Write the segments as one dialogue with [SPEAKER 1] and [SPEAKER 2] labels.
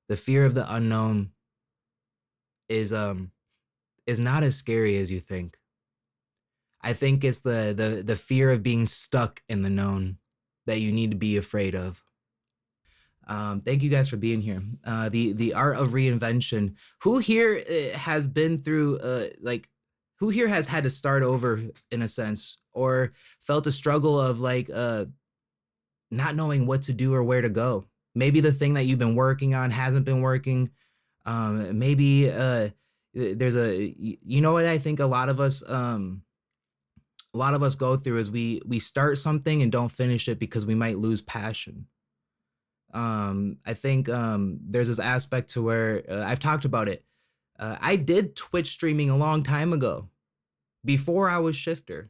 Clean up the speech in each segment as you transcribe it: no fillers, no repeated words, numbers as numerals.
[SPEAKER 1] The fear of the unknown is um is not as scary as you think. I think it's the fear of being stuck in the known that you need to be afraid of. Thank you guys for being here. The art of reinvention. Who here has been through like who here has had to start over in a sense, or felt a struggle of like not knowing what to do or where to go? Maybe the thing that you've been working on hasn't been working. Maybe there's you know what I think a lot of us go through is we start something and don't finish it because we might lose passion. I think there's this aspect to where I've talked about it. I did Twitch streaming a long time ago, before I was Shyfter.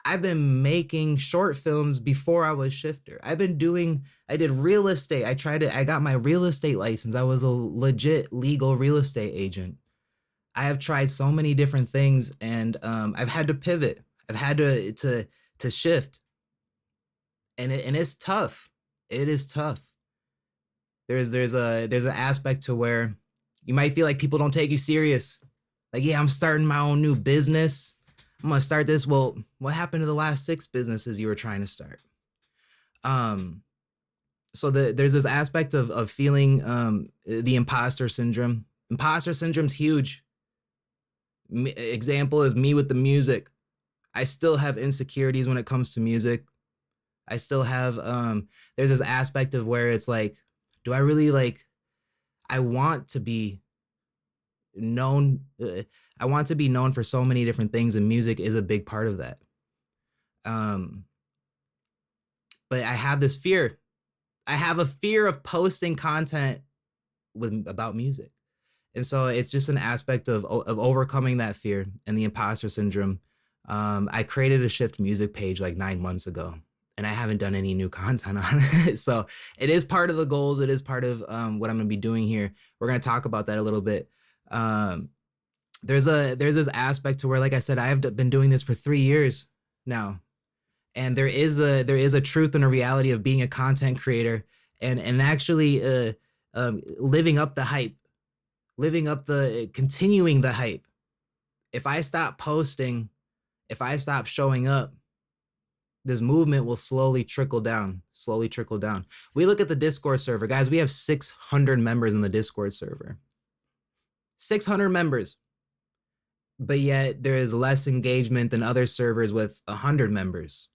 [SPEAKER 1] I've been making short films before I was Shyfter. I did real estate. I got my real estate license. I was a legit legal real estate agent. I have tried so many different things, and I've had to pivot. I've had to shift, and it's tough. It is tough. There's an aspect to where you might feel like people don't take you serious. Like, yeah, I'm starting my own new business. I'm gonna start this. Well, what happened to the last 6 businesses you were trying to start? So there's this aspect of feeling the imposter syndrome. Imposter syndrome's huge. Example is me with the music. I still have insecurities when it comes to music. I still have there's this aspect of where it's like, do I really like, I want to be known I want to be known for so many different things, and music is a big part of that. Um but I have this fear. I have a fear of posting content about music. And so it's just an aspect of overcoming that fear and the imposter syndrome. I created a Shift music page like 9 months ago, and I haven't done any new content on it. So it is part of the goals. It is part of what I'm going to be doing here. We're going to talk about that a little bit. There's this aspect to where, like I said, I have been doing this for 3 years now, and there is a truth and a reality of being a content creator and actually living up the hype, continuing the hype. If I stop posting, if I stop showing up, this movement will slowly trickle down. We look at the Discord server, guys. We have 600 members in the Discord server. 600 members. But yet there is less engagement than other servers with 100 members,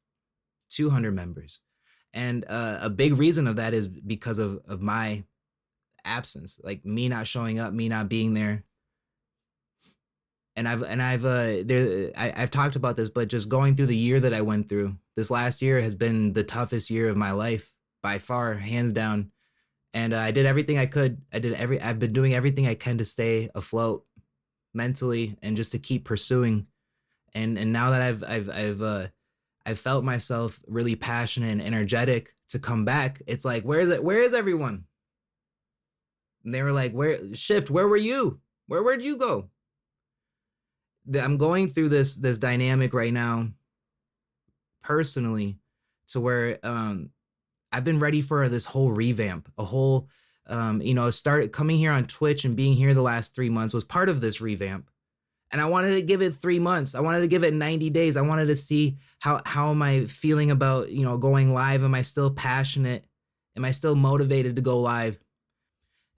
[SPEAKER 1] 200 members. And a big reason of that is because of my absence, like me not showing up, me not being there. And I've talked about this, but just going through the year that I went through, this last year has been the toughest year of my life by far, hands down. And I did everything I could. I've been doing everything I can to stay afloat mentally and just to keep pursuing. And now that I've felt myself really passionate and energetic to come back, it's like, where is everyone? And they were like, where were you? Where'd you go? I'm going through this dynamic right now personally, to where I've been ready for this whole revamp, a whole started coming here on Twitch and being here the last 3 months was part of this revamp. And I wanted to give it 3 months. I wanted to give it 90 days. I wanted to see how am I feeling about, going live? Am I still passionate? Am I still motivated to go live?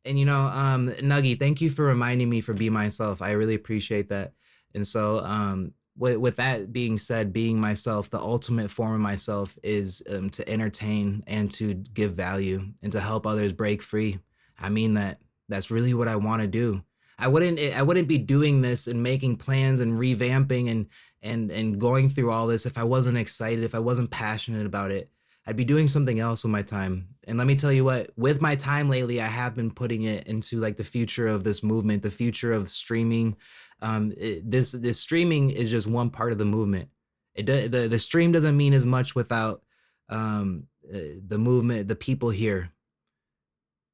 [SPEAKER 1] And Nuggy, thank you for reminding me for Be Myself. I really appreciate that. And so with that being said, being myself, the ultimate form of myself is to entertain and to give value and to help others break free. I mean, that's really what I want to do. I wouldn't be doing this and making plans and revamping and going through all this if I wasn't excited, if I wasn't passionate about it. I'd be doing something else with my time. And let me tell you what, with my time lately, I have been putting it into like the future of this movement, the future of streaming. This streaming is just one part of the movement. The stream doesn't mean as much without the movement, the people here.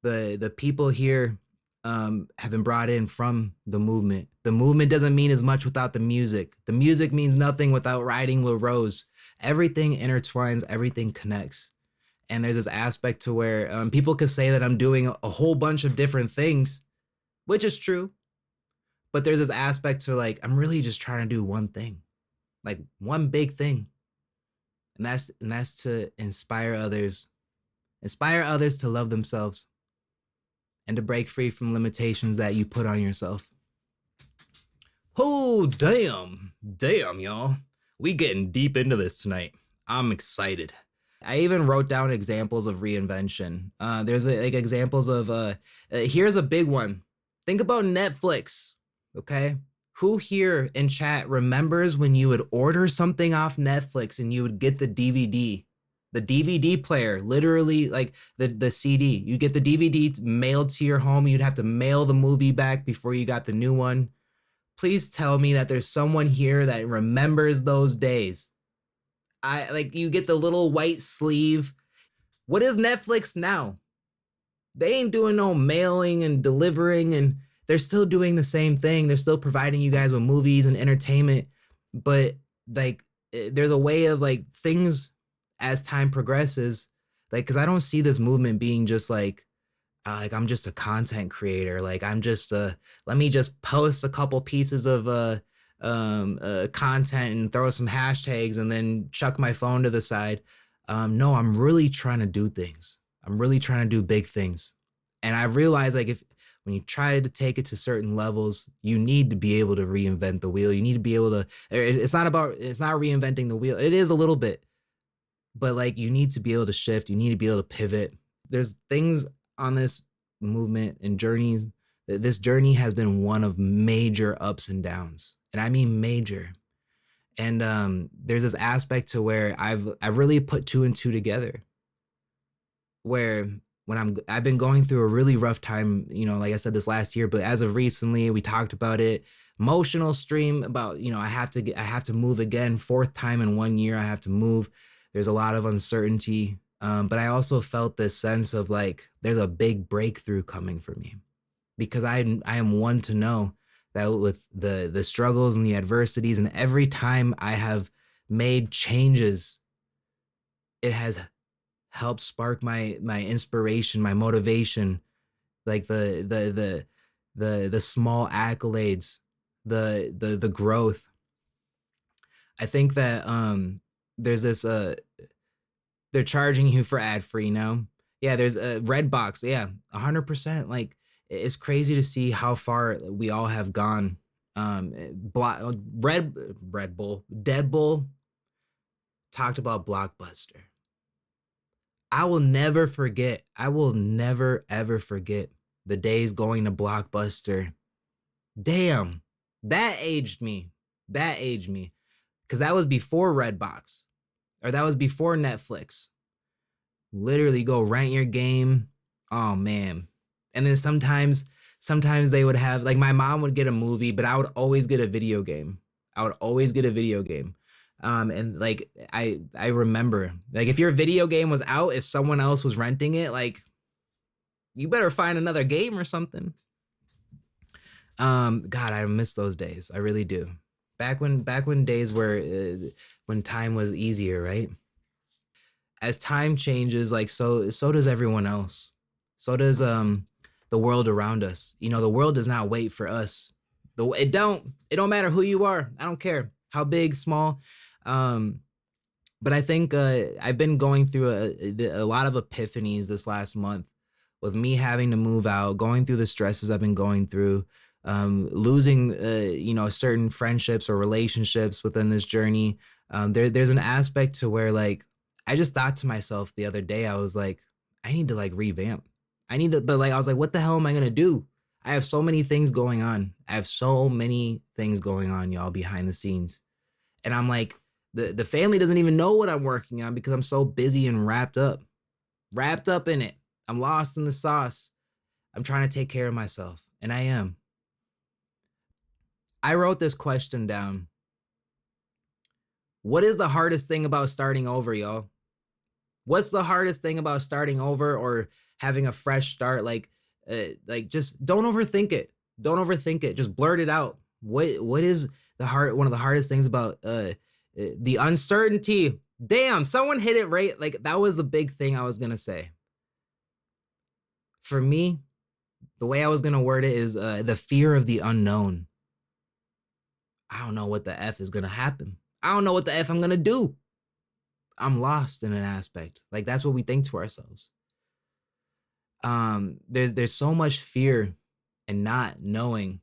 [SPEAKER 1] The people here have been brought in from the movement. The movement doesn't mean as much without the music. The music means nothing without Riding with Rose. Everything intertwines, everything connects. And there's this aspect to where people could say that I'm doing a whole bunch of different things, which is true. But there's this aspect to like, I'm really just trying to do one thing, like one big thing. And that's to inspire others to love themselves and to break free from limitations that you put on yourself. Oh, damn, y'all. We getting deep into this tonight. I'm excited. I even wrote down examples of reinvention. There's like examples of here's a big one. Think about Netflix, okay? Who here in chat remembers when you would order something off Netflix and you would get the DVD? The DVD player, literally like the CD. You get the DVD mailed to your home. You'd have to mail the movie back before you got the new one. Please tell me that there's someone here that remembers those days. I like you get the little white sleeve. What is Netflix now? They ain't doing no mailing and delivering, and they're still doing the same thing. They're still providing you guys with movies and entertainment, but like there's a way of like things as time progresses, like because I don't see this movement being just like I'm just a content creator. Like I'm just let me just post a couple pieces of content and throw some hashtags and then chuck my phone to the side. No, I'm really trying to do things. I'm really trying to do big things. And I realized like if when you try to take it to certain levels, you need to be able to reinvent the wheel. You need to be able to, it's not reinventing the wheel. It is a little bit, but like you need to be able to shift. You need to be able to pivot. There's things on this movement and journeys. This journey has been one of major ups and downs. And I mean major. And there's this aspect to where I've really put two and two together. Where when I've been going through a really rough time, you know, like I said this last year, but as of recently, we talked about it. Emotional stream about, you know, I have to move again. Fourth time in 1 year, I have to move. There's a lot of uncertainty. But I also felt this sense of like, there's a big breakthrough coming for me because I am one to know that with the struggles and the adversities and every time I have made changes, it has helped spark my inspiration, my motivation, like the small accolades, the growth. I think that there's this they're charging you for ad free now. Yeah, there's a Redbox. Yeah, 100%. Like it's crazy to see how far we all have gone. Red Bull, Dead Bull talked about Blockbuster. I will never forget. I will never ever forget the days going to Blockbuster. Damn, that aged me. That aged me. Because that was before Redbox, or that was before Netflix. Literally go rent your game. Oh man. And then sometimes they would have like my mom would get a movie, but I would always get a video game. I would always get a video game. And like I remember like if your video game was out, if someone else was renting it, like you better find another game or something. God, I miss those days. I really do. Back when days where when time was easier, right? As time changes, like so does everyone else. So does the world around us. You know, the world does not wait for us. It don't matter who you are. I don't care how big, small. But I think I've been going through a lot of epiphanies this last month with me having to move out, going through the stresses I've been going through, losing you know, certain friendships or relationships within this journey. There's an aspect to where like I just thought to myself the other day, I was like, I need to like revamp. But like I was like, what the hell am I gonna do? I have so many things going on. I have so many things going on, y'all, behind the scenes. And I'm like, the family doesn't even know what I'm working on because I'm so busy and wrapped up in it. I'm lost in the sauce. I'm trying to take care of myself, and I am. I wrote this question down. What is the hardest thing about starting over, y'all? What's the hardest thing about starting over or having a fresh start? Like just don't overthink it. Don't overthink it. Just blurt it out. What is one of the hardest things about the uncertainty? Damn, someone hit it right. Like that was the big thing I was gonna say. For me, the way I was gonna word it is the fear of the unknown. I don't know what the F is gonna happen. I don't know what the F I'm gonna do. I'm lost in an aspect. Like that's what we think to ourselves. There's so much fear and not knowing.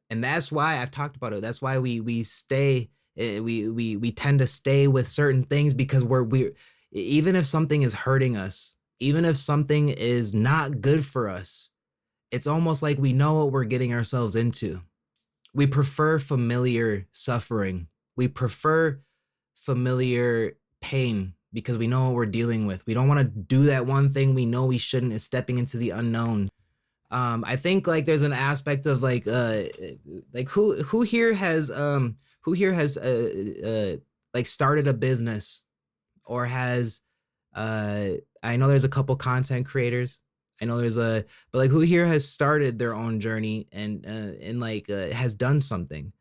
[SPEAKER 1] And that's why I've talked about it. That's why we stay we tend to stay with certain things because we're even if something is hurting us, even if something is not good for us, it's almost like we know what we're getting ourselves into. We prefer familiar suffering. We prefer familiar pain because we know what we're dealing with. We don't want to do that one thing we know we shouldn't, is stepping into the unknown. I think like there's an aspect of like who here has like started a business or has I know there's a couple content creators. I know there's a but like who here has started their own journey and like has done something.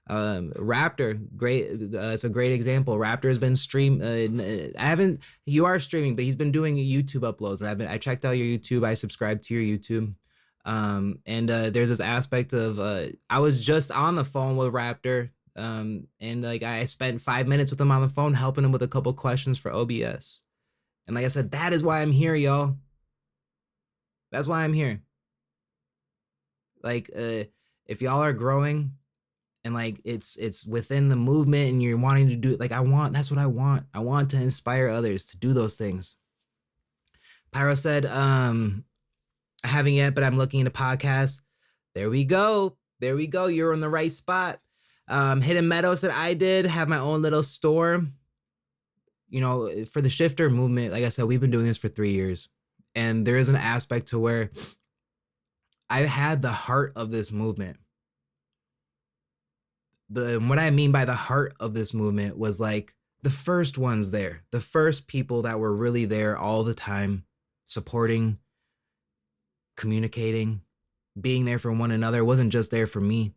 [SPEAKER 1] Raptor, great. It's a great example. Raptor has been I haven't. You are streaming, but he's been doing YouTube uploads. And I checked out your YouTube. I subscribed to your YouTube. And there's this aspect of I was just on the phone with Raptor. And like I spent 5 minutes with him on the phone, helping him with a couple questions for OBS. And like I said, that is why I'm here, y'all. That's why I'm here. Like, if y'all are growing and like it's within the movement and you're wanting to do it, like that's what I want. I want to inspire others to do those things. Pyro said, I haven't yet, but I'm looking into podcasts. There we go. There we go. You're in the right spot. Hidden Meadow said, I did have my own little store. You know, for the Shyfter movement, like I said, we've been doing this for 3 years. And there is an aspect to where I had the heart of this movement. What I mean by the heart of this movement was like the first ones there, the first people that were really there all the time, supporting, communicating, being there for one another. It wasn't just there for me.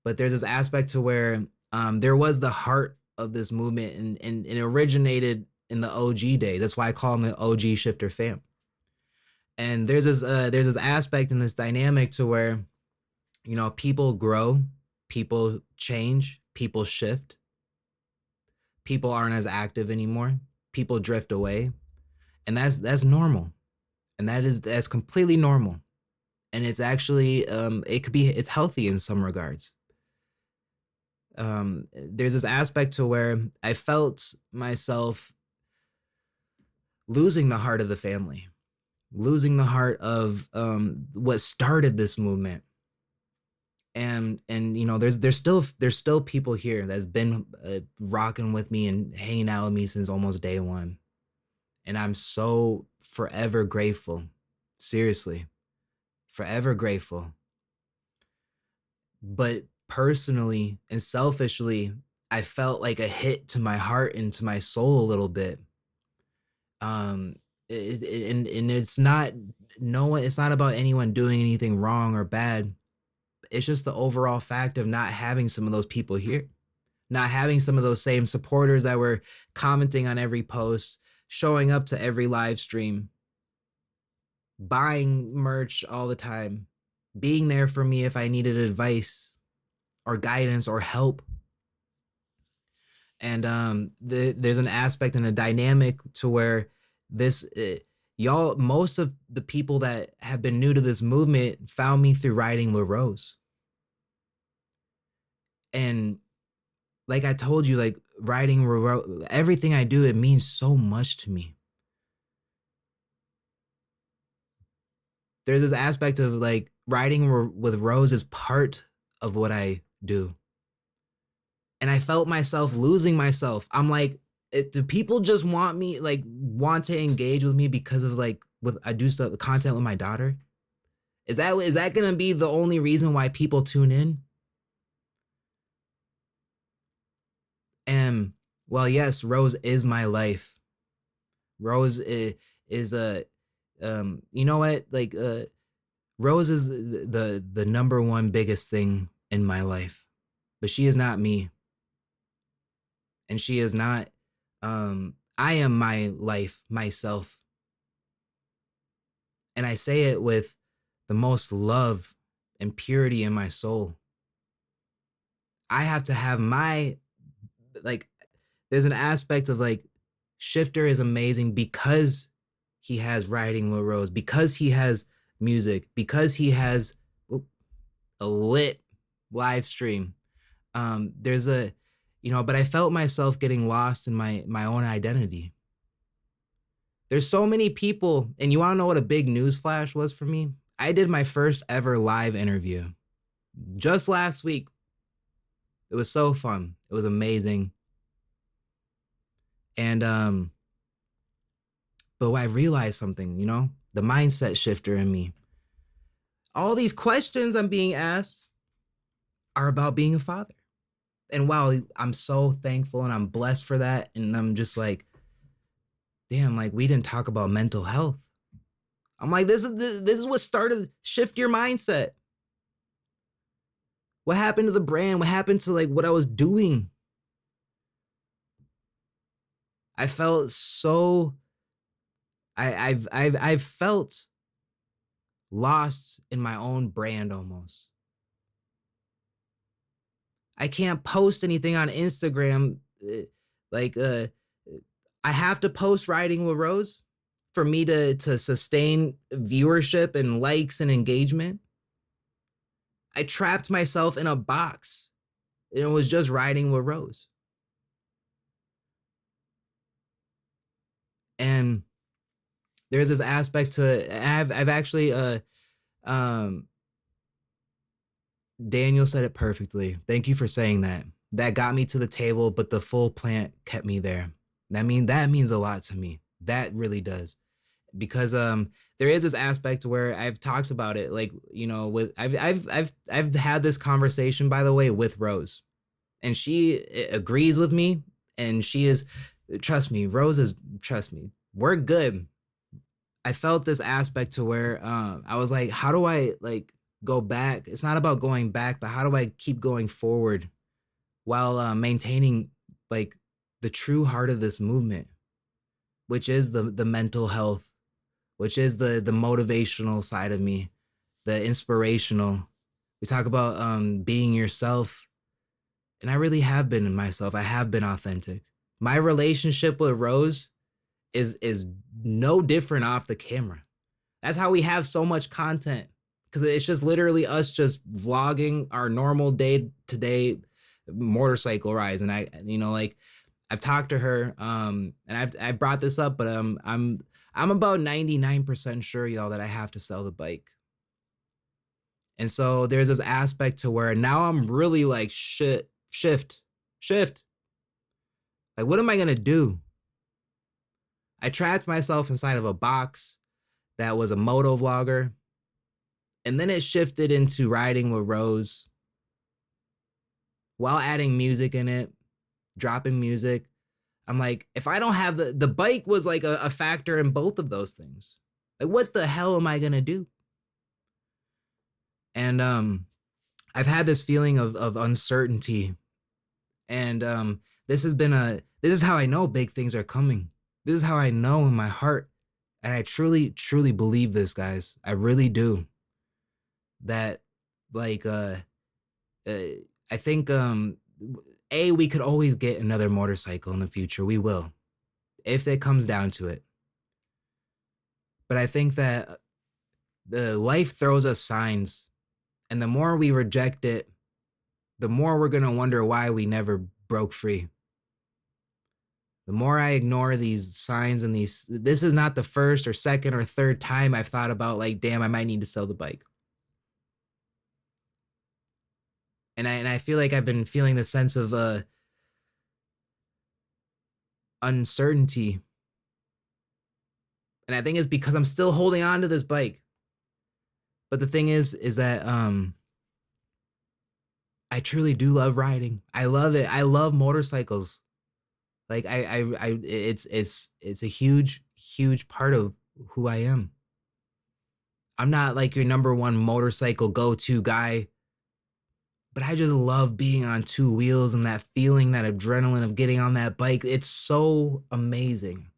[SPEAKER 1] But there's this aspect to where there was the heart of this movement and it originated in the OG days. That's why I call them the OG Shyfter fam. And there's this aspect in this dynamic to where, you know, people grow, people change, people shift, people aren't as active anymore, people drift away, and that's normal, and that's completely normal, and it's actually it's healthy in some regards. There's this aspect to where I felt myself losing the heart of the family, losing the heart of what started this movement. And you know, there's still people here that's been rocking with me and hanging out with me since almost day one, and I'm so forever grateful. Seriously, forever grateful. But personally and selfishly, I felt like a hit to my heart and to my soul a little bit. And it's not it's not about anyone doing anything wrong or bad. It's just the overall fact of not having some of those people here, not having some of those same supporters that were commenting on every post, showing up to every live stream, buying merch all the time, being there for me if I needed advice or guidance or help. And there's an aspect and a dynamic to where this y'all, most of the people that have been new to this movement found me through riding with Rose. And like I told you, like riding with Rose, everything I do, it means so much to me. There's this aspect of like riding with Rose is part of what I do. And I felt myself losing myself. I'm like, do people just want to engage with me because of like I do stuff content with my daughter? Is that gonna be the only reason why people tune in? And well, yes, Rose is my life. Rose is a you know what, like Rose is the number one biggest thing in my life, but she is not me, and she is not I am my life, myself. And I say it with the most love and purity in my soul. I have to have my, like, there's an aspect of like, Shyfter is amazing because he has Writing with Rose, because he has music, because he has a lit live stream. There's a, but I felt myself getting lost in my own identity. There's so many people, and you want to know what a big news flash was for me? I did my first ever live interview just last week. It was so fun. It was amazing. And but I realized something, the mindset shifter in me. All these questions I'm being asked are about being a father. And while I'm so thankful and I'm blessed for that, and I'm just like, damn, like we didn't talk about mental health. I'm like, this is what started shift your mindset. What happened to the brand? What happened to like what I was doing? I felt so I've felt lost in my own brand almost. I can't post anything on Instagram. Like I have to post Writing with Rose for me to sustain viewership and likes and engagement. I trapped myself in a box, and it was just Writing with Rose. And there's this aspect to it. I've actually um Daniel said it perfectly. Thank you for saying that. That got me to the table, but the full plant kept me there. That means a lot to me. That really does. Because there is this aspect where I've talked about it, like, with I've had this conversation, by the way, with Rose. And she agrees with me, and she is, trust me, trust me, we're good. I felt this aspect to where I was like, how do I like go back? It's not about going back, but how do I keep going forward while maintaining like the true heart of this movement, which is the mental health, which is the motivational side of me, the inspirational. We talk about being yourself, and I really have been in myself. I have been authentic. My relationship with Rose is no different off the camera. That's how we have so much content, because it's just literally us just vlogging our normal day-to-day motorcycle rides. And like I've talked to her, and I brought this up, but I'm about 99% sure, y'all, that I have to sell the bike. And so there's this aspect to where now I'm really like shift. Like, what am I gonna do? I trapped myself inside of a box that was a moto vlogger. And then it shifted into Writing with Rose while adding music in it, dropping music. I'm like, if I don't have the bike was like a factor in both of those things. Like, what the hell am I gonna do? And I've had this feeling of uncertainty. And this is how I know big things are coming. This is how I know in my heart. And I truly, truly believe this, guys. I really do. That like I think we could always get another motorcycle in the future. We will, if it comes down to it. But I think that the life throws us signs, and the more we reject it, the more we're going to wonder why we never broke free. The more I ignore these signs and this is not the first or second or third time I've thought about, like, damn, I might need to sell the bike. And I feel like I've been feeling the sense of uncertainty. And I think it's because I'm still holding on to this bike. But the thing is that I truly do love riding. I love it. I love motorcycles. Like it's a huge part of who I am. I'm not like your number one motorcycle go-to guy, but I just love being on two wheels and that feeling, that adrenaline of getting on that bike. It's so amazing.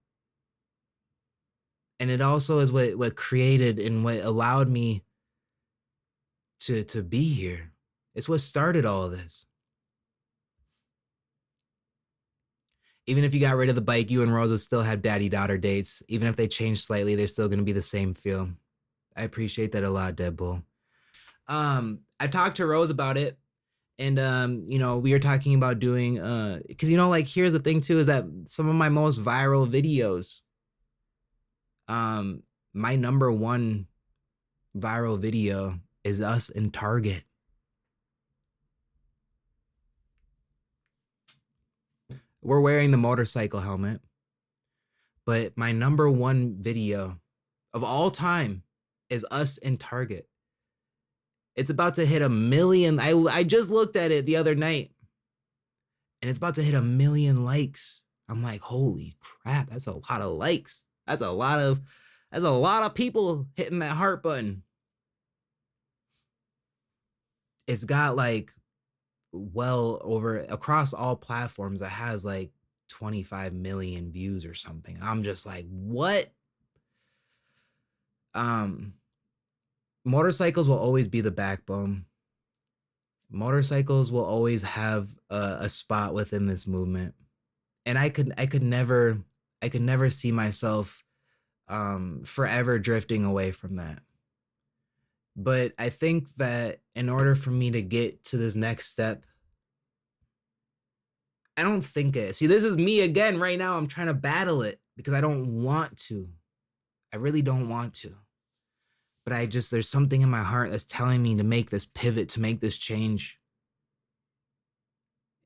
[SPEAKER 1] And it also is what created and what allowed me to be here. It's what started all of this. Even if you got rid of the bike, you and Rose would still have daddy-daughter dates. Even if they change slightly, they're still going to be the same feel. I appreciate that a lot, Deadpool. I talked to Rose about it, and you know, we were talking about doing because you know, like, here's the thing too, is that some of my most viral videos, my number one viral video is us in Target. We're wearing the motorcycle helmet, but my number one video of all time is us in Target. It's about to hit 1 million. I just looked at it the other night, and it's about to hit 1 million likes. I'm like, holy crap, that's a lot of likes. That's a lot of people hitting that heart button. It's got like well over across all platforms that has like 25 million views or something. I'm just like, what? Motorcycles will always be the backbone. Motorcycles will always have a spot within this movement. And I could never see myself forever drifting away from that. But I think that in order for me to get to this next step, I don't think it. See, this is me again right now. I'm trying to battle it because I don't want to. I really don't want to. But there's something in my heart that's telling me to make this pivot, to make this change.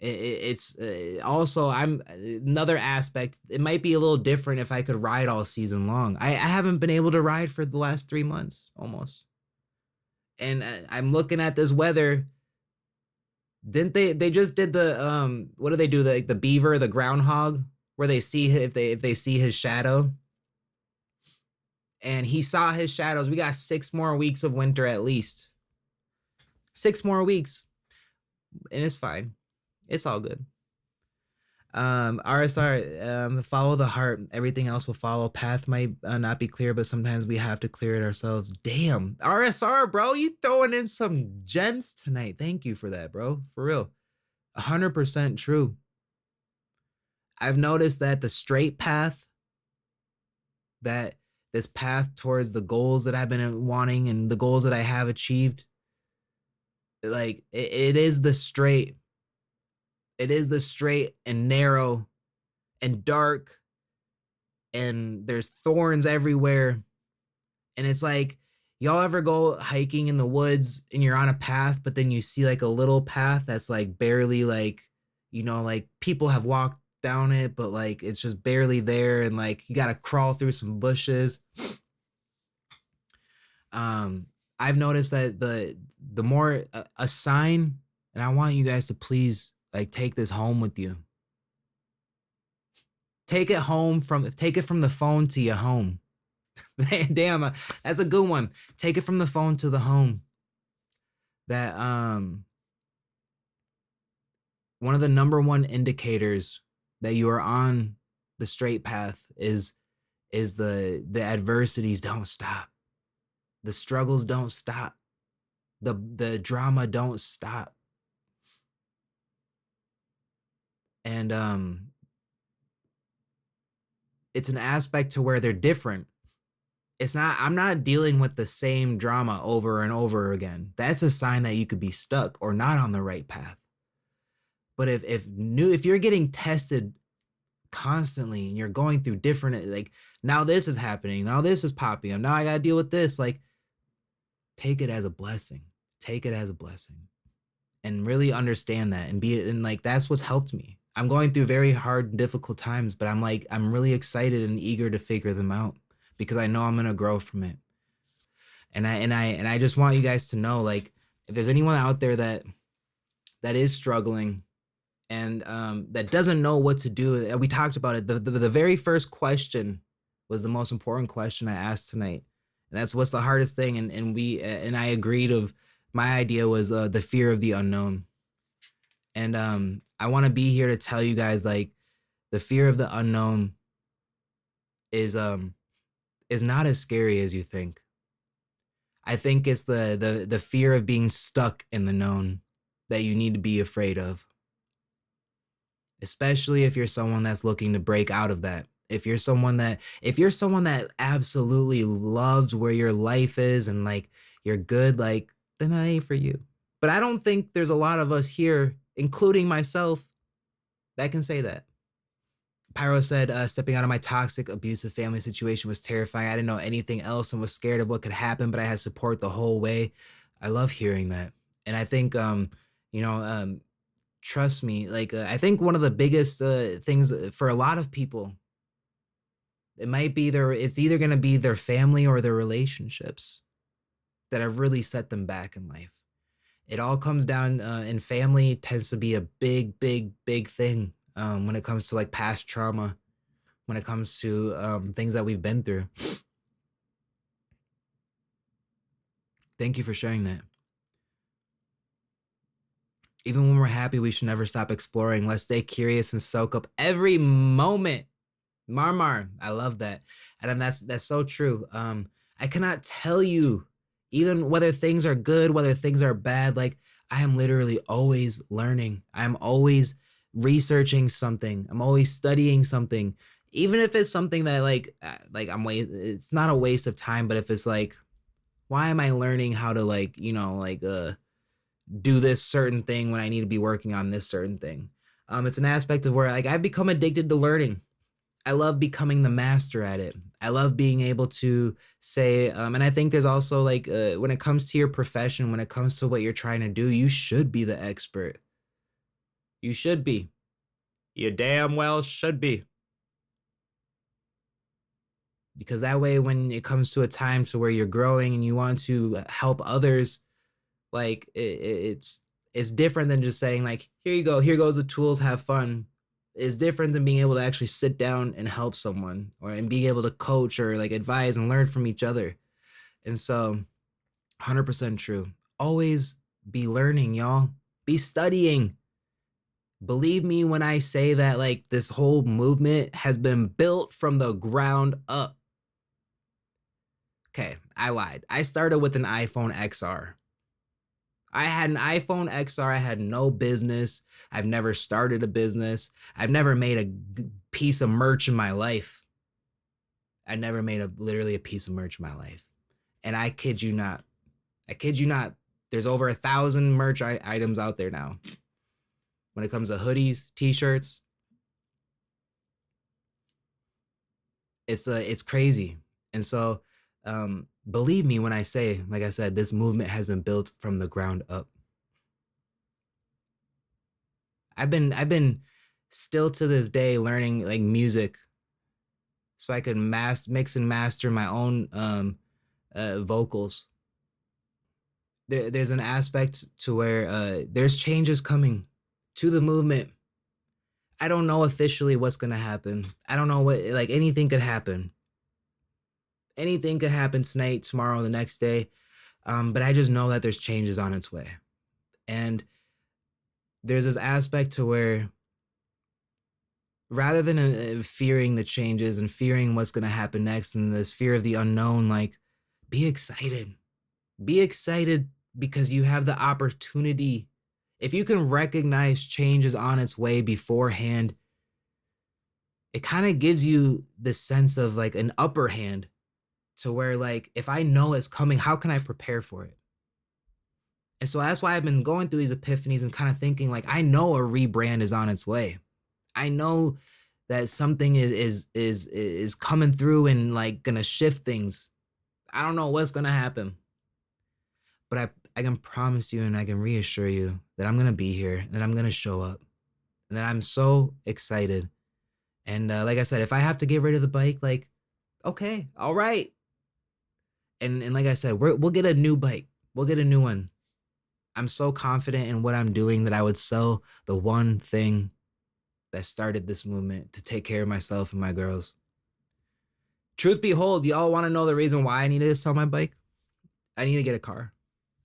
[SPEAKER 1] It's also, I'm another aspect. It might be a little different if I could ride all season long. I haven't been able to ride for the last 3 months almost. And I'm looking at this weather. Didn't they just did the what do they do, the beaver, the groundhog, where they see if they see his shadow, and he saw his shadows. We got 6 more weeks of winter at least. 6 more weeks, and it's fine. It's all good. RSR, follow the heart. Everything else will follow. Path might not be clear, but sometimes we have to clear it ourselves. Damn, RSR, bro, you throwing in some gems tonight. Thank you for that, bro. For real. 100% true. I've noticed that the straight path, that this path towards the goals that I've been wanting and the goals that I have achieved, like it is the straight. It is the straight and narrow and dark, and there's thorns everywhere. And it's like, y'all ever go hiking in the woods and you're on a path, but then you see like a little path that's like barely, like, you know, like people have walked down it, but like it's just barely there, and like you got to crawl through some bushes. I've noticed that the more a sign, and I want you guys to please, like, take this home with you. Take it from the phone to your home. Damn, that's a good one. Take it from the phone to the home. That one of the number one indicators that you are on the straight path is the adversities don't stop. The struggles don't stop. The drama don't stop. And it's an aspect to where they're different. I'm not dealing with the same drama over and over again. That's a sign that you could be stuck or not on the right path. But if you're getting tested constantly and you're going through different, like, now this is happening, now this is popping up, now I gotta deal with this, like, take it as a blessing. Take it as a blessing. And really understand that, and like, that's what's helped me. I'm going through very hard and difficult times, but I'm really excited and eager to figure them out because I know I'm gonna grow from it. And I just want you guys to know, like, if there's anyone out there that is struggling and that doesn't know what to do, we talked about it. The very first question was the most important question I asked tonight, and that's, what's the hardest thing? And I agreed. Of my idea was the fear of the unknown. And I want to be here to tell you guys, like, the fear of the unknown is um is not as scary as you think. I think it's the fear of being stuck in the known that you need to be afraid of, especially if you're someone that's looking to break out of that. If you're someone that absolutely loves where your life is and like you're good, like, then that ain't for you. But I don't think there's a lot of us here, including myself, that can say that. Pyro said, stepping out of my toxic, abusive family situation was terrifying. I didn't know anything else and was scared of what could happen, but I had support the whole way. I love hearing that. And I think, you know, trust me, like, I think one of the biggest things for a lot of people, it's either going to be their family or their relationships that have really set them back in life. It all comes down, in family tends to be a big, big, big thing when it comes to like past trauma, when it comes to things that we've been through. Thank you for sharing that. Even when we're happy, we should never stop exploring. Let's stay curious and soak up every moment. Marmar, I love that. And then that's so true. I cannot tell you, even whether things are good, whether things are bad, like I am literally always learning. I'm always researching something. I'm always studying something. Even if it's something that it's not a waste of time, but if it's like, why am I learning how to like, do this certain thing when I need to be working on this certain thing? It's an aspect of where like I've become addicted to learning. I love becoming the master at it. I love being able to say, and I think there's also like, when it comes to your profession, when it comes to what you're trying to do, you should be the expert. You should be. You damn well should be. Because that way, when it comes to a time to where you're growing and you want to help others, like it's different than just saying like, here you go, here goes the tools, have fun. It's different than being able to actually sit down and help someone, or and being able to coach or like advise and learn from each other. And so 100% true. Always be learning, y'all. Be studying. Believe me when I say that like this whole movement has been built from the ground up. Okay, I lied. I started with an iPhone XR. I had an iPhone XR. I had no business. I've never started a business. I've never made a piece of merch in my life. I never made literally a piece of merch in my life. And I kid you not. I kid you not. There's over 1,000 merch items out there now. When it comes to hoodies, t-shirts, it's crazy. And so, believe me when I say, like I said, this movement has been built from the ground up. I've been still to this day learning like music so I could mix and master my own vocals. There's an aspect to where there's changes coming to the movement. I don't know officially what's gonna happen. I don't know what, like, anything could happen. Anything could happen tonight, tomorrow, the next day. But I just know that there's changes on its way. And there's this aspect to where rather than fearing the changes and fearing what's going to happen next and this fear of the unknown, like, be excited. Be excited because you have the opportunity. If you can recognize changes on its way beforehand, it kind of gives you the sense of like an upper hand to where, like, if I know it's coming, how can I prepare for it? And so that's why I've been going through these epiphanies and kind of thinking like, I know a rebrand is on its way. I know that something is coming through and like gonna shift things. I don't know what's gonna happen, but I can promise you and I can reassure you that I'm gonna be here, that I'm gonna show up, and that I'm so excited. And like I said, if I have to get rid of the bike, like, okay, all right. And like I said, we'll get a new bike. We'll get a new one. I'm so confident in what I'm doing that I would sell the one thing that started this movement to take care of myself and my girls. Truth behold, y'all want to know the reason why I needed to sell my bike? I need to get a car.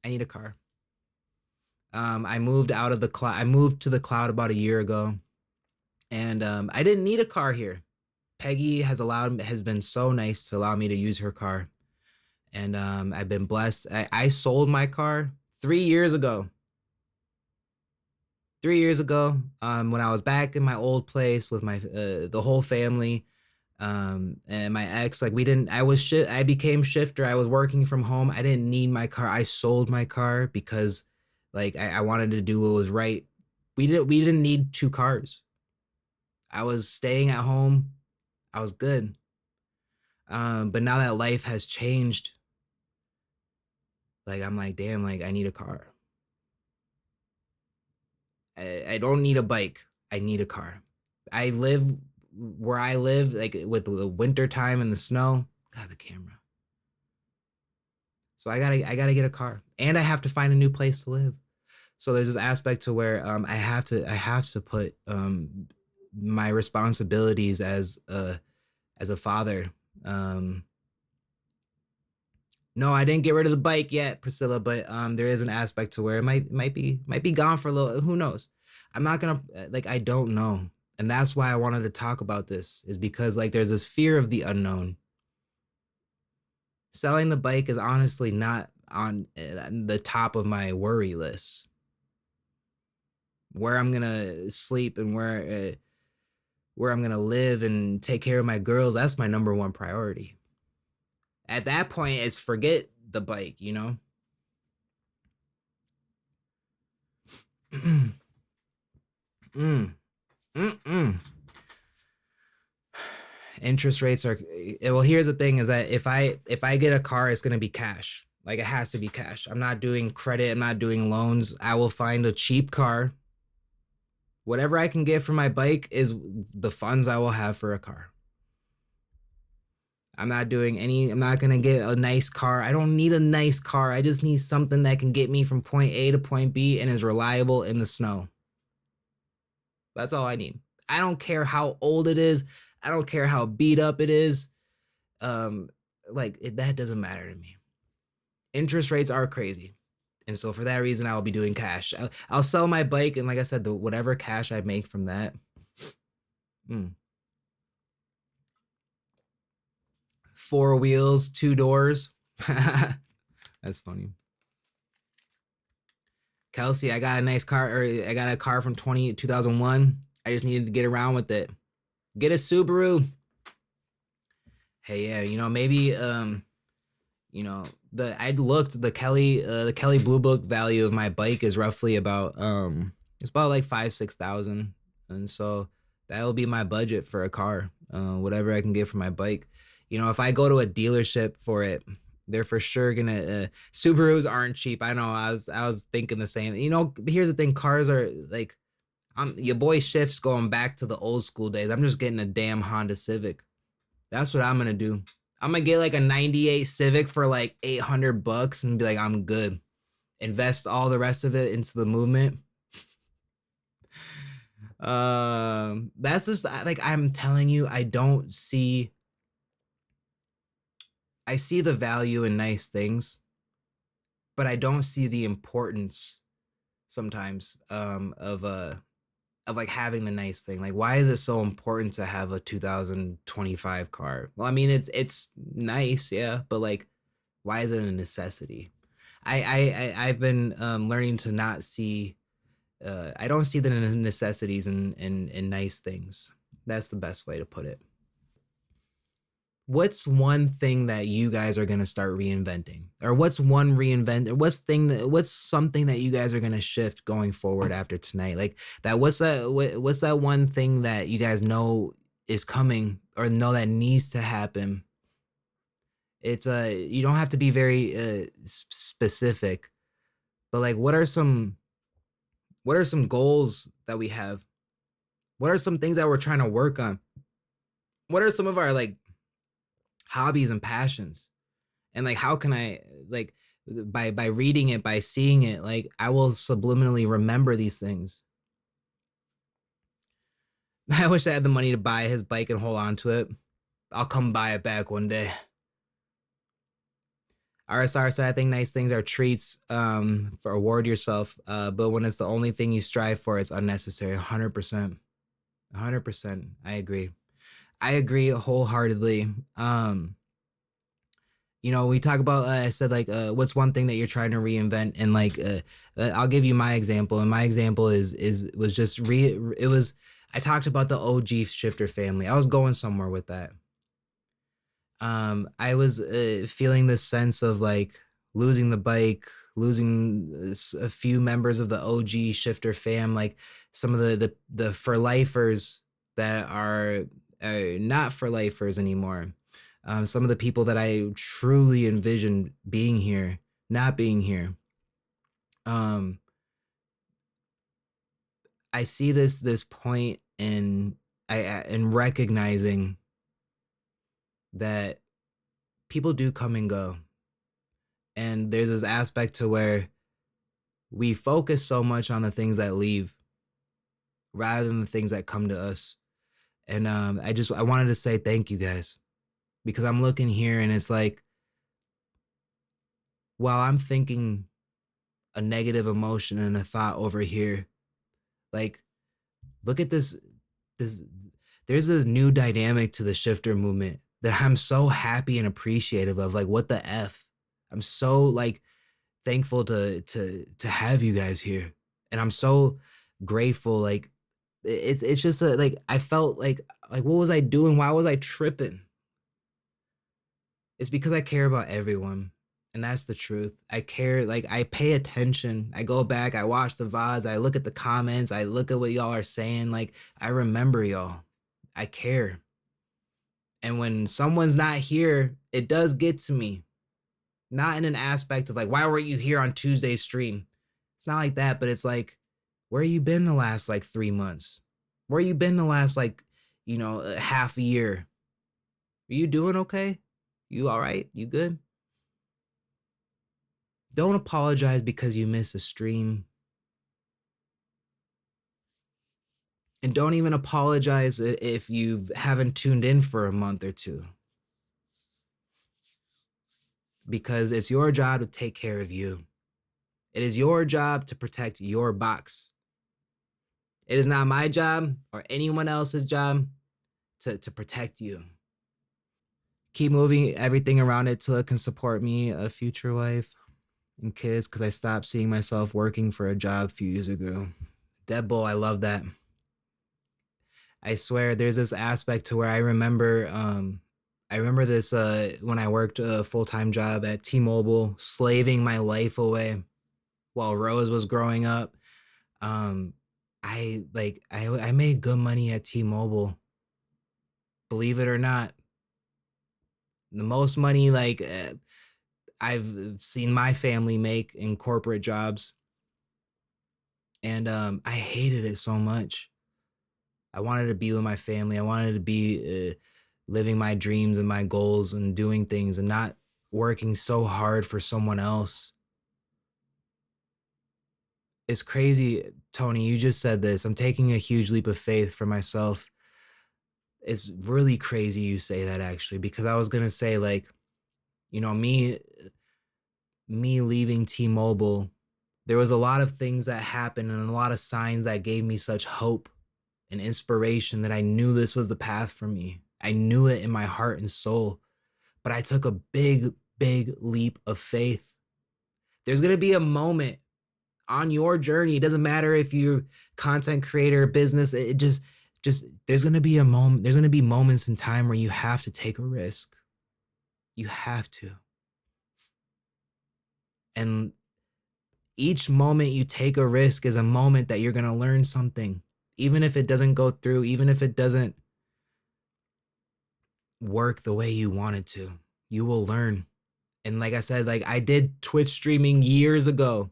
[SPEAKER 1] I need a car. I moved out of the cloud. I moved to the cloud about a year ago, and I didn't need a car here. Peggy has been so nice to allow me to use her car, and I've been blessed. I sold my car 3 years ago. 3 years ago, when I was back in my old place with my the whole family, and my ex, like we didn't. I became shifter. I was working from home. I didn't need my car. I sold my car because, like, I wanted to do what was right. We didn't need two cars. I was staying at home. I was good. But now that life has changed, like I'm like, damn, like I need a car. I don't need a bike. I need a car. I live where I live, like with the winter time and the snow. God, the camera. So I gotta get a car, and I have to find a new place to live. So there's this aspect to where I have to put my responsibilities as a father. Um, no, I didn't get rid of the bike yet, Priscilla, but there is an aspect to where it might be gone for a little. Who knows? I'm not gonna like I don't know, and that's why I wanted to talk about this is because like there's this fear of the unknown. Selling the bike is honestly not on the top of my worry list. Where I'm gonna sleep and where I'm gonna live and take care of my girls, that's my number one priority. At that point, it's forget the bike, you know? mm, mm, mm. Interest rates are well, here's the thing is that if I get a car, it's gonna be cash. Like it has to be cash. I'm not doing credit, I'm not doing loans. I will find a cheap car. Whatever I can get for my bike is the funds I will have for a car. I'm not gonna get a nice car. I don't need a nice car. I just need something that can get me from point A to point B and is reliable in the snow. That's all I need. I don't care how old it is. I don't care how beat up it is. Um, that doesn't matter to me. Interest rates are crazy. And so for that reason, I will be doing cash. I'll sell my bike, and like I said, whatever cash I make from that. Mm. Four wheels, two doors. That's funny. Kelsey, I got a nice car, or I got a car from 2001. I just needed to get around with it. Get a Subaru. Hey, yeah, maybe I'd looked the Kelly Blue Book value of my bike is roughly about it's about like 5-6 thousand, and so that will be my budget for a car, whatever I can get for my bike. If I go to a dealership for it, they're for sure gonna Subarus aren't cheap. I know. I was thinking the same. Here's the thing: cars are like, your boy Shift's going back to the old school days. I'm just getting a damn Honda Civic. That's what I'm gonna do. I'm gonna get like a 98 Civic for like $800 and be like, I'm good. Invest all the rest of it into the movement. That's just like I'm telling you, I see the value in nice things, but I don't see the importance sometimes of like having the nice thing. Like, why is it so important to have a 2025 car? Well, I mean, it's nice, yeah, but like, why is it a necessity? I've been learning to not see. I don't see the necessities in nice things. That's the best way to put it. What's one thing that you guys are gonna start reinventing, or what's something that you guys are gonna shift going forward after tonight? Like that, what's that one thing that you guys know is coming or know that needs to happen? It's you don't have to be very specific, but like what are some goals that we have? What are some things that we're trying to work on? What are some of our like hobbies and passions? And like how can I like by reading it, by seeing it, like I will subliminally remember these things. I wish I had the money to buy his bike and hold on to it. I'll come buy it back one day. RSR said, I think nice things are treats for reward yourself. But when it's the only thing you strive for, it's unnecessary. 100%. 100%. I agree. I agree wholeheartedly. We talk about, I said, like, what's one thing that you're trying to reinvent? And like, I'll give you my example. And my example was just it was, I talked about the OG Shifter family. I was going somewhere with that. I was feeling this sense of like losing the bike, losing a few members of the OG Shifter fam, like some of the for lifers that are not for lifers anymore. Some of the people that I truly envisioned being here, not being here. I see this point in recognizing that people do come and go. And there's this aspect to where we focus so much on the things that leave rather than the things that come to us. And I wanted to say thank you guys, because I'm looking here and it's like, while I'm thinking a negative emotion and a thought over here, like, look at this there's a new dynamic to the shifter movement that I'm so happy and appreciative of. Like, what the F? I'm so like thankful to have you guys here. And I'm so grateful. Like, it's just like I felt like what was I doing? Why was I tripping? It's because I care about everyone. And that's the truth. I care, like, I pay attention. I go back, I watch the VODs, I look at the comments, I look at what y'all are saying. Like, I remember y'all. I care. And when someone's not here, it does get to me. Not in an aspect of like, why weren't you here on Tuesday's stream? It's not like that, but it's like, where you been the last like 3 months? Where you been the last like, half a year? Are you doing okay? You all right? You good? Don't apologize because you missed a stream. And don't even apologize if you haven't tuned in for a month or two. Because it's your job to take care of you. It is your job to protect your box. It is not my job or anyone else's job to protect you. Keep moving everything around it till it can support me, a future wife, and kids, because I stopped seeing myself working for a job a few years ago. Deadbolt, I love that. I swear there's this aspect to where I remember this when I worked a full-time job at T-Mobile, slaving my life away while Rose was growing up. I made good money at T-Mobile. Believe it or not. The most money I've seen my family make in corporate jobs. And I hated it so much. I wanted to be with my family. I wanted to be living my dreams and my goals and doing things and not working so hard for someone else. It's crazy, Tony. You just said this. I'm taking a huge leap of faith for myself. It's really crazy you say that, actually, because I was going to say, like, me leaving T-Mobile, there was a lot of things that happened and a lot of signs that gave me such hope and inspiration that I knew this was the path for me. I knew it in my heart and soul, but I took a big, big leap of faith. There's going to be a moment on your journey. It doesn't matter if you're content creator, business, it just there's going to be a moment. There's going to be moments in time where you have to take a risk. You have to. And each moment you take a risk is a moment that you're going to learn something. Even if it doesn't go through, even if it doesn't work the way you want it to, you will learn. And like I said, like, I did Twitch streaming years ago.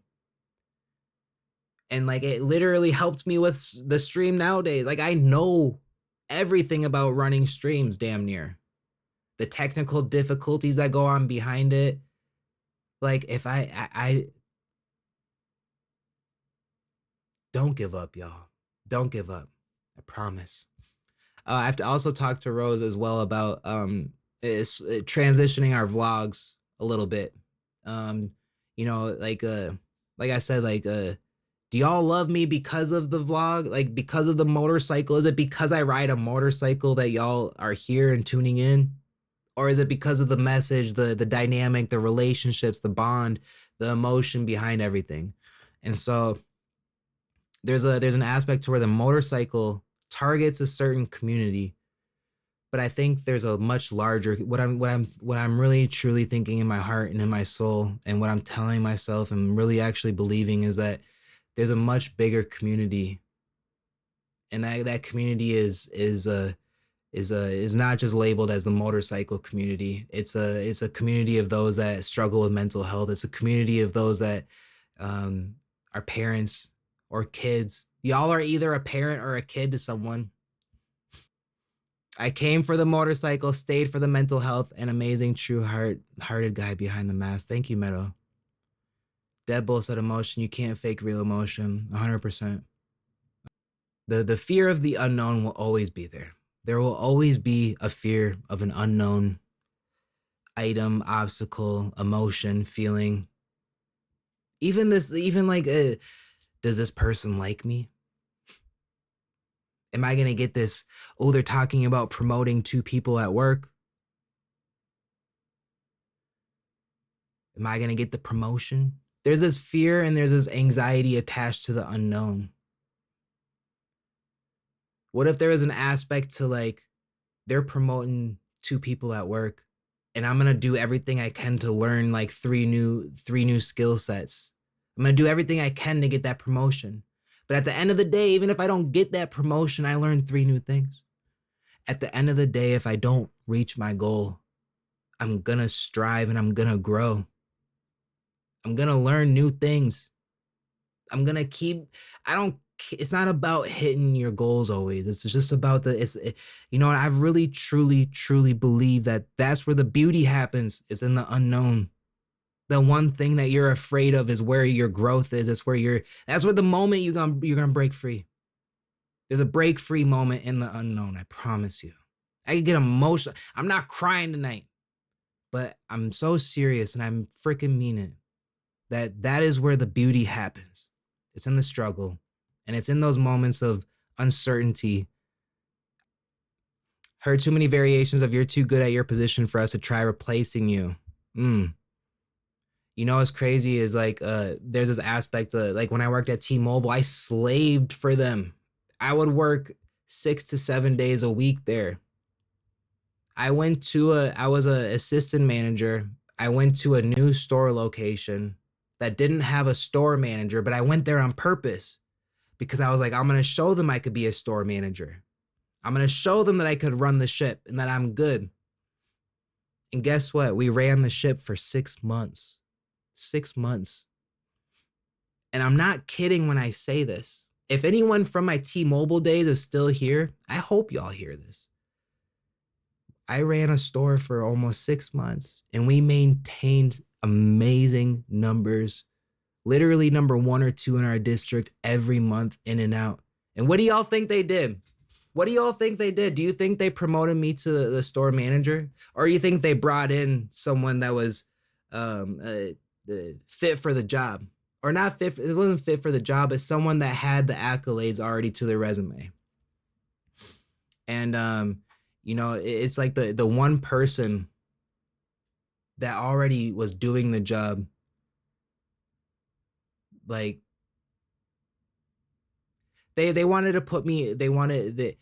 [SPEAKER 1] And like, it literally helped me with the stream nowadays. Like, I know everything about running streams, damn near. The technical difficulties that go on behind it. Like, if I don't give up, y'all. Don't give up. I promise. I have to also talk to Rose as well about transitioning our vlogs a little bit. Um, like I said, do y'all love me because of the vlog? Like because of the motorcycle? Is it because I ride a motorcycle that y'all are here and tuning in? Or is it because of the message, the dynamic, the relationships, the bond, the emotion behind everything? And so there's an aspect to where the motorcycle targets a certain community, but I think there's a much larger what I'm really truly thinking in my heart and in my soul, and what I'm telling myself and really actually believing is that there's a much bigger community, and that community is not just labeled as the motorcycle community. It's a community of those that struggle with mental health. It's a community of those that um, are parents or kids. Y'all are either a parent or a kid to someone. I came for the motorcycle, stayed for the mental health, and amazing, hearted guy behind the mask. Thank you, Meadow. Deadbolt said emotion. You can't fake real emotion. 100%. The fear of the unknown will always be there. There will always be a fear of an unknown item, obstacle, emotion, feeling. Even like, does this person like me? Am I gonna get this? Oh, they're talking about promoting two people at work. Am I gonna get the promotion? There's this fear and there's this anxiety attached to the unknown. What if there was an aspect to like they're promoting two people at work and I'm gonna do everything I can to learn like three new skill sets. I'm gonna do everything I can to get that promotion. But at the end of the day, even if I don't get that promotion, I learned three new things. At the end of the day, if I don't reach my goal, I'm gonna strive and I'm gonna grow. I'm gonna learn new things. I'm gonna keep. I don't. It's not about hitting your goals always. It's just about you know. I've really, truly, truly believe that that's where the beauty happens. It's in the unknown. The one thing that you're afraid of is where your growth is. It's where you're. That's where the moment you're gonna break free. There's a break free moment in the unknown. I promise you. I can get emotional. I'm not crying tonight, but I'm so serious and I'm freaking mean it. That is where the beauty happens. It's in the struggle, and it's in those moments of uncertainty. Heard too many variations of you're too good at your position for us to try replacing you. You know what's crazy is like there's this aspect of like when I worked at T-Mobile, I slaved for them. I would work 6 to 7 days a week there. I was a assistant manager. I went to a new store location that didn't have a store manager, but I went there on purpose because I was like, I'm going to show them I could be a store manager. I'm going to show them that I could run the ship and that I'm good. And guess what? We ran the ship for 6 months. 6 months. And I'm not kidding when I say this. If anyone from my T-Mobile days is still here, I hope y'all hear this. I ran a store for almost 6 months and we maintained amazing numbers, literally number one or two in our district every month in and out. And what do y'all think they did? What do y'all think they did? Do you think they promoted me to the store manager? Or you think they brought in someone that was fit for the job? Or not fit, it wasn't fit for the job, but someone that had the accolades already to their resume. And you know, it's like the one person that already was doing the job, like they wanted to put me, they wanted the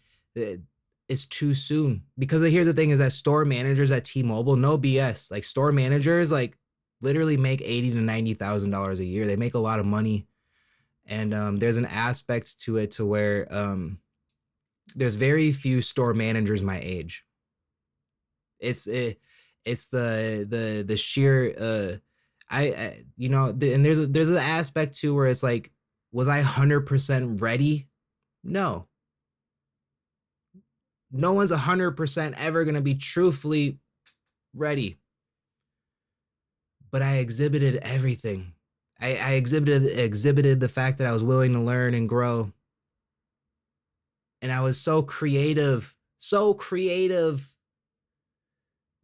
[SPEAKER 1] it's too soon. Because here's the thing is that store managers at T-Mobile, no BS, like store managers like literally make $80,000 to $90,000 a year. They make a lot of money. And there's an aspect to it to where there's very few store managers my age. It's the sheer I you know, and there's an aspect too where it's like, was I 100% ready? No. No one's 100% ever going to be truthfully ready. But I exhibited everything. I exhibited the fact that I was willing to learn and grow. And I was so creative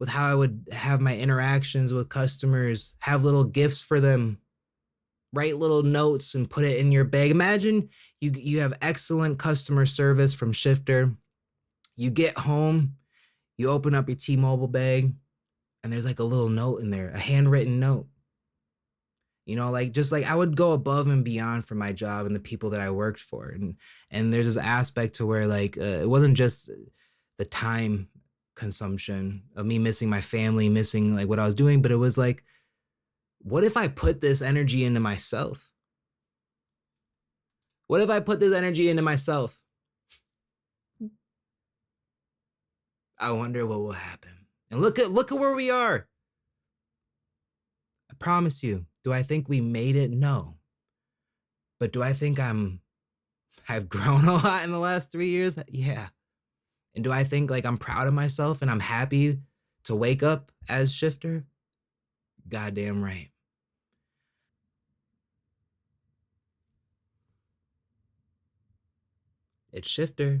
[SPEAKER 1] with how I would have my interactions with customers, have little gifts for them, write little notes and put it in your bag. Imagine you have excellent customer service from Shyfter. You get home, you open up your T-Mobile bag, and there's like a little note in there, a handwritten note. You know, like just like I would go above and beyond for my job and the people that I worked for. And there's this aspect to where like it wasn't just the time consumption of me missing my family, missing like what I was doing, but it was like, what if I put this energy into myself? What if I put this energy into myself? I wonder what will happen. And look at where we are. I promise you. Do I think we made it? No. But do I think I've grown a lot in the last 3 years? Yeah. And do I think like I'm proud of myself and I'm happy to wake up as Shyfter? Goddamn right. It's Shyfter.